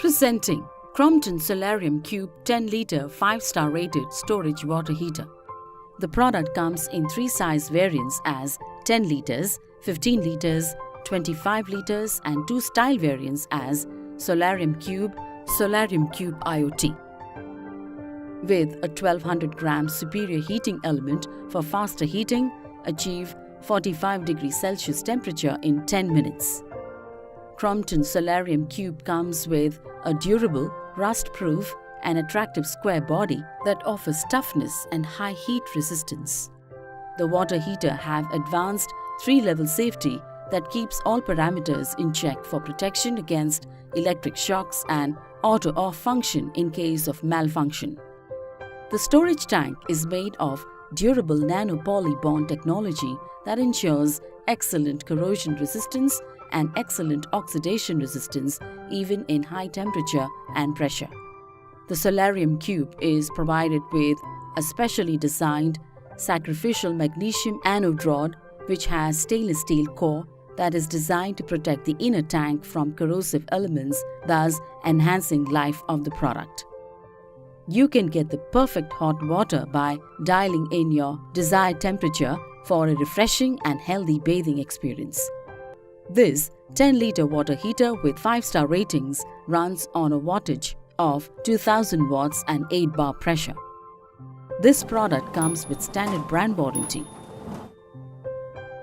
Presenting Crompton Solarium Qube 10-liter 5-star rated storage water heater. The product comes in 3 size variants as 10 liters, 15 liters, 25 liters and 2 style variants as Solarium Qube, Solarium Qube IoT. With a 1200 grams superior heating element for faster heating, achieve 45 degrees Celsius temperature in 10 minutes. Crompton Solarium Qube comes with a durable, rust-proof and attractive square body that offers toughness and high heat resistance. The water heater have advanced 3-level safety that keeps all parameters in check for protection against electric shocks and auto-off function in case of malfunction. The storage tank is made of durable nano-poly bond technology that ensures excellent corrosion resistance and excellent oxidation resistance even in high temperature and pressure. The Solarium Qube is provided with a specially designed sacrificial magnesium anode rod which has stainless steel core that is designed to protect the inner tank from corrosive elements, thus enhancing life of the product. You can get the perfect hot water by dialing in your desired temperature for a refreshing and healthy bathing experience. This 10-liter water heater with 5-star ratings runs on a wattage of 2000 watts and 8 bar pressure. This product comes with standard brand warranty.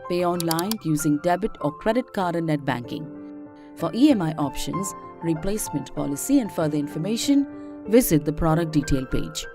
Pay online using debit or credit card and net banking. For EMI options, replacement policy and further information, visit the product detail page.